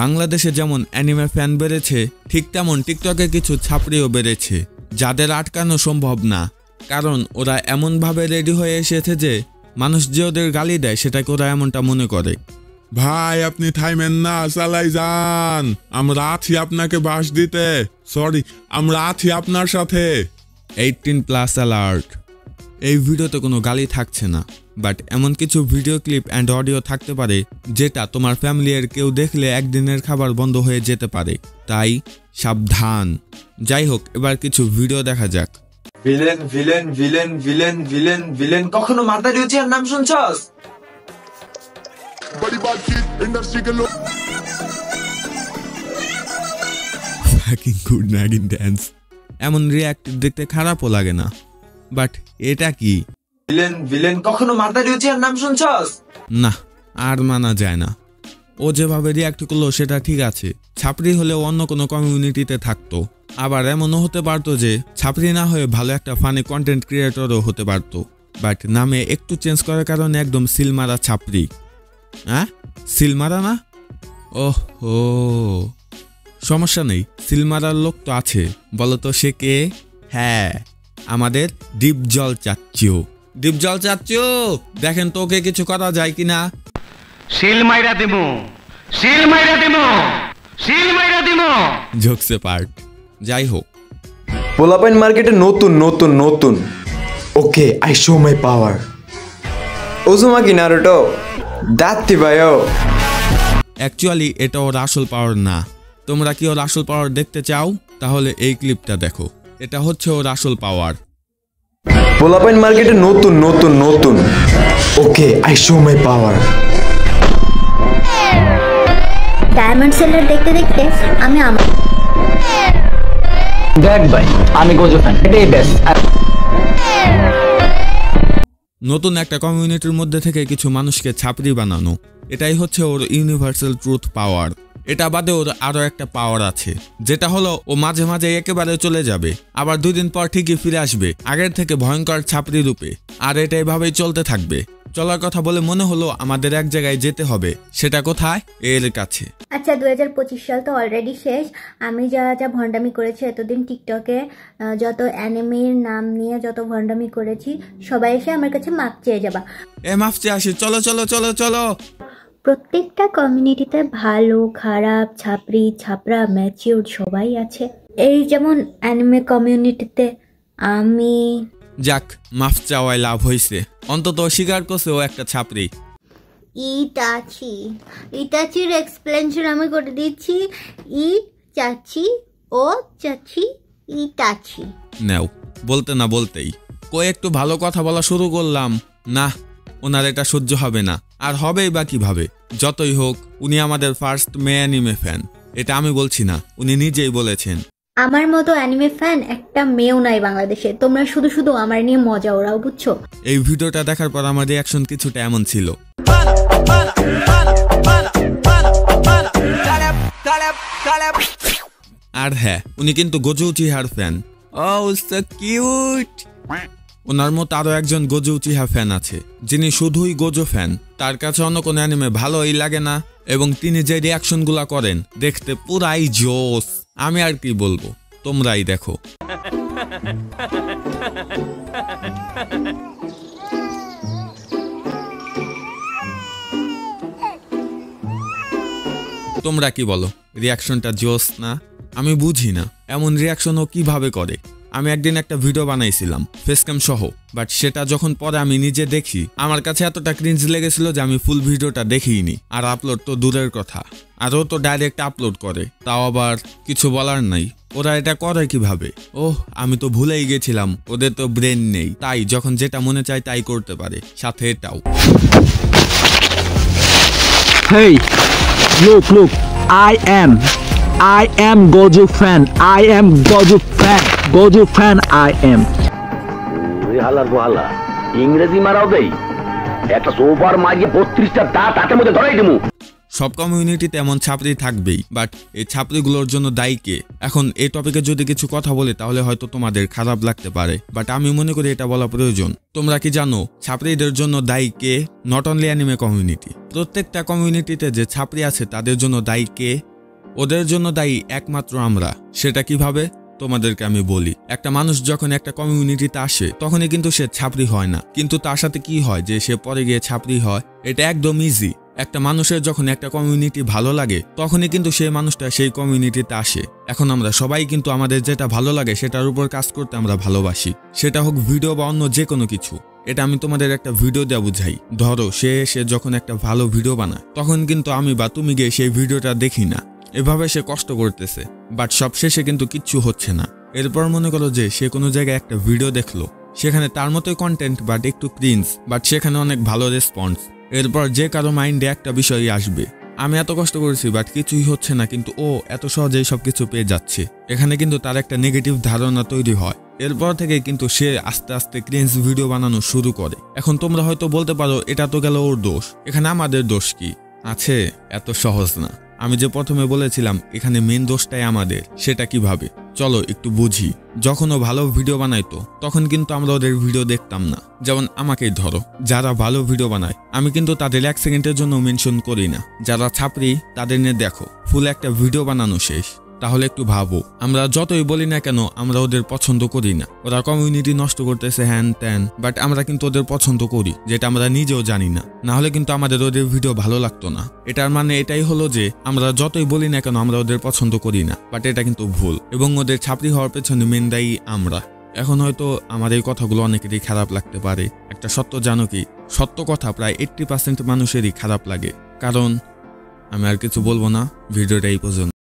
বাংলাদেশে যেমন anime fan বেড়েছে, ঠিক তেমন টিকটকে কিছু ছাপড়িও বেড়েছে, যাদের আটকানো সম্ভব না। কারণ ওরা এমনভাবে রেডি হয়ে এসেছে যে মানুষ যে ওদের গালি দেয় সেটাকে ওরা এমনটা মনে করে। ভাই আপনি থাইমেন না, চালাই যান, আমরা আছি আপনাকে বাস দিতে, সরি আমরা আছি আপনার সাথে। 18+ অ্যালার্ট। এই ভিডিওতে কোনো গালি থাকছে না, বাট এমন কিছু ভিডিও ক্লিপ অ্যান্ড অডিও থাকতে পারে যেটা তোমার ফ্যামিলির কেউ দেখলে একদিনের খাবার বন্ধ হয়ে যেতে পারে, তাই সাবধান। যাই হোক, এবার কিছু ভিডিও দেখা যাক। Villain villain villain villain villain villain, কখনো মাথা রিউচিয়ার নাম শুনছস? ফুকিং গুড নাগিন ড্যান্স। এমন রিঅ্যাক্ট দেখতে খারাপও লাগে না, বাট এটা কি? ভিলেন ভিলেন, কখনো মাথা রিউচিয়ার নাম শুনছস? না, আর মানা যায় না। ও যেভাবে রিঅ্যাক্ট করলো সেটা ঠিক আছে, ছাপড়ি হলেও অন্য কোনো কমিউনিটিতে থাকতো। আবার এমনও হতে পারতো যে ছাপড়ি না হয়ে ভালো একটা ফানি কন্টেন্ট ক্রিয়েটরও হতে পারতো, বাট নামে একটু চেঞ্জ করার কারণে একদম সিলমারা ছাপড়ি। হ্যাঁ, সিলমারা না? ওহ ও, সমস্যা নেই, সিলমারার লোক তো আছে। বলতো সে কে? হ্যাঁ, আমাদের ডিপজল চাচ্চু। ডিপজল চাচ্চু, দেখেন তো ওকে কিছু করা যায় কিনা। শিল মাইরা দেবো, শিল মাইরা দেবো, শিল মাইরা দেবো। জোকসে পার্ট। যাই হোক, পোলাপাইন মার্কেটে নতুন নতুন নতুন। Okay, I show my power. Uzumaki Naruto দাত্তি ভাইও। অ্যাকচুয়ালি এটা ওর আসল পাওয়ার না। তোমরা কি ওর আসল পাওয়ার দেখতে চাও? তাহলে এই ক্লিপটা দেখো, এটা হচ্ছে ওর আসল পাওয়ার। পোলাপাইন মার্কেটে নতুন নতুন নতুন। Okay, I show my power. Diamond seller দেখতে দেখতে আমি আমার দেখ ভাই, আমি গোজো ফ্যান, এটাই বেস্ট। নতুন একটা কমিউনিটির মধ্যে থেকে কিছু মানুষকে ছাপড়ি বানানো, এটাই হচ্ছে ওর ইউনিভার্সাল ট্রুথ পাওয়ার। এটা বাদে ওর আরো একটা পাওয়ার আছে, যেটা হলো ও মাঝে মাঝে একেবারে চলে যাবে, আবার 2 দিন পর ঠিকই ফিরে আসবে আগের থেকে ভয়ঙ্কর ছাপড়ি রূপে। আর এটা এভাবেই চলতে থাকবে। চলার কথা বলে মনে হলো আমাদের এক জায়গায় যেতে হবে। সেটা কোথায়? এর কাছে। আচ্ছা, 2025 সাল তো অলরেডি শেষ। আমি যা যা ভণ্ডামি করেছি এতদিন টিকটকে, যত অ্যানিমের নাম নিয়ে যত ভণ্ডামি করেছি, সবাই এসে আমার কাছে মাপ চেয়ে যাবা। মাফ চেয়ে আসি, চলো চলো চলো চলো। প্রত্যেকটা কমিউনিটিতে ভালো খারাপ, ছাপড়ি ছাপড়া, ম্যাচিউর সবাই আছে। এই যেমন অ্যানিমে কমিউনিটিতে আমি। যাক, মাফ চাওয়ায় লাভ হয়েছে, অন্তত স্বীকার করছে ও একটা ছাপড়ি। ইটাচির এক্সপ্লেনেশন আমি করে দিচ্ছি। চাচি ও চাচি ইটাচি। নাও, বলতে না বলতেই কই একটু ভালো কথা বলা শুরু করলাম, না ওনার এটা সহ্য হবে না। আর হবেই বা কিভাবে? যতই হোক, উনি আমাদের ফার্স্ট মেয়ে অ্যানিমে ফ্যান। এটা আমি বলছি না, উনি নিজেই বলেছেন। আমার মতো অ্যানিমে ফ্যান একটা মেয়েও নাই বাংলাদেশে। তোমরা শুধু শুধু আমার নিয়ে মজা ওরাও, বুঝছো? এই ভিডিওটা দেখার পর আমার রিঅ্যাকশন কিছুটা এমন ছিল। আর হ্যাঁ, উনি কিন্তু গোজো উচিহার ফ্যান। ওহ সো কিউট। ওনার মতো আরো একজন গোজো উচিহা ফ্যান আছে, যিনি শুধুই গোজো ফ্যান। তার কাছে অন্য কোনো অ্যানিমে ভালোই লাগে না, এবং তিনি যে রিঅ্যাকশন গুলা করেন দেখতে পুরাই জোস। আমি আর কি বলবো, তোমরাই দেখো। তোমরা কি বলো, রিঅ্যাকশনটা জোস না? আমি বুঝি না এমন রিঅ্যাকশন ও কিভাবে করে। আমি একদিন একটা ভিডিও বানাইছিলাম ফেসক্যাম সহ, বাট সেটা যখন পরে আমি নিজে দেখি, আমার কাছে এতটা ক্রিঞ্জ লেগেছিল যে আমি ফুল ভিডিওটা দেখিনি। আর আপলোড তো দূরের কথা, আর ও তো ডাইরেক্ট আপলোড করে, তাও আবার কিছু বলার নাই। ওরা এটা করে কিভাবে? ওহ, আমি তো ভুলেই গেছিলাম ওদের তো ব্রেন নেই, তাই যখন যেটা মনে চায় তাই করতে পারে, সাথে এটাও। Hey, look, I am Gojo fan. I am Gojo fan. I am. ইংরেজি মারাও দেই, একটা সোফার মারিয়ে 32টা দাঁত হাতের মধ্যে ধরাই দেবো। সব কমিউনিটিতে এমন ছাপড়ি থাকবেই, বাট এই ছাপড়িগুলোর জন্য দায়ী কে? এখন এই টপিকে যদি কিছু কথা বলে তাহলে হয়তো তোমাদের খারাপ লাগতে পারে, বাট আমি মনে করি এটা বলা প্রয়োজন। তোমরা কি জানো ছাপড়িদের জন্য দায়ী কে? নট অনলি অ্যানিমে কমিউনিটি, প্রত্যেকটা কমিউনিটিতে যে ছাপরি আছে তাদের জন্য দায়ী কে? ওদের জন্য দায়ী একমাত্র আমরা। সেটা কিভাবে তোমাদেরকে আমি বলি। একটা মানুষ যখন একটা কমিউনিটিতে আসে তখনই কিন্তু সে ছাপরি হয় না, কিন্তু তার সাথে কি হয় যে সে পরে গিয়ে ছাপরি হয়। এটা একদম ইজি। একটা মানুষের যখন একটা কমিউনিটি ভালো লাগে তখনই কিন্তু সেই মানুষটা সেই কমিউনিটিতে আসে। এখন আমরা সবাই কিন্তু আমাদের যেটা ভালো লাগে সেটার উপর কাজ করতে আমরা ভালোবাসি, সেটা হোক ভিডিও বা অন্য যে কোনো কিছু। এটা আমি তোমাদের একটা ভিডিও দেওয়া বুঝাই। ধরো সে যখন একটা ভালো ভিডিও বানায় তখন কিন্তু আমি বা তুমি গিয়ে সেই ভিডিওটা দেখি না, এভাবে সে কষ্ট করতেছে, বাট সবশেষে কিন্তু কিচ্ছু হচ্ছে না। এরপর মনে করো যে সে কোনো জায়গায় একটা ভিডিও দেখলো, সেখানে তার মতোই কন্টেন্ট বাট একটু ক্রিঞ্জ, বাট সেখানে অনেক ভালো রেসপন্স। এরপর যে কারো মাইন্ডে একটা বিষয় আসবে, আমি এত কষ্ট করেছি বাট কিছুই হচ্ছে না, কিন্তু ও এত সহজেই সবকিছু পেয়ে যাচ্ছে। এখানে কিন্তু তার একটা নেগেটিভ ধারণা তৈরি হয়। এরপর থেকে কিন্তু সে আস্তে আস্তে ক্রিঞ্জ ভিডিও বানানো শুরু করে। এখন তোমরা হয়তো বলতে পারো এটা তো গেল ওর দোষ, এখানে আমাদের দোষ কি আছে? এত সহজ না। আমি যে প্রথমে বলেছিলাম এখানে মেন দোষটাই আমাদের, সেটা কিভাবে চলো একটু বুঝি। যখন ও ভালো ভিডিও বানাইতো তখন কিন্তু আমরা ওদের ভিডিও দেখতাম না। যেমন আমাকেই ধরো, যারা ভালো ভিডিও বানায় আমি কিন্তু তাদের 1 সেকেন্ডের জন্য মেনশন করি না। যারা ছাপরি তাদের নিয়ে দেখো ফুল একটা ভিডিও বানানো শেষ। তাহলে একটু ভাবো, আমরা যতই বলি না কেন আমরা ওদের পছন্দ করি না। ওরা কমিউনিটি নষ্ট করতেছে হ্যান ত্যান, বাট আমরা কিন্তু ওদের পছন্দ করি, যেটা আমরা নিজেও জানি না। না হলে কিন্তু আমাদের ওদের ভিডিও ভালো লাগতো না। এটার মানে এটাই হলো যে আমরা যতই বলি না কেন আমরা ওদের পছন্দ করি না, বাট এটা কিন্তু ভুল, এবং ওদের ছাপরি হওয়ার পেছনে মেন দায়ী আমরা। এখন হয়তো আমার এই কথাগুলো অনেকেরই খারাপ লাগতে পারে। একটা সত্য জানো কি, সত্য কথা প্রায় 80% মানুষেরই খারাপ লাগে। কারণ আমি আর কিছু বলবো না, ভিডিওটা এই পর্যন্ত।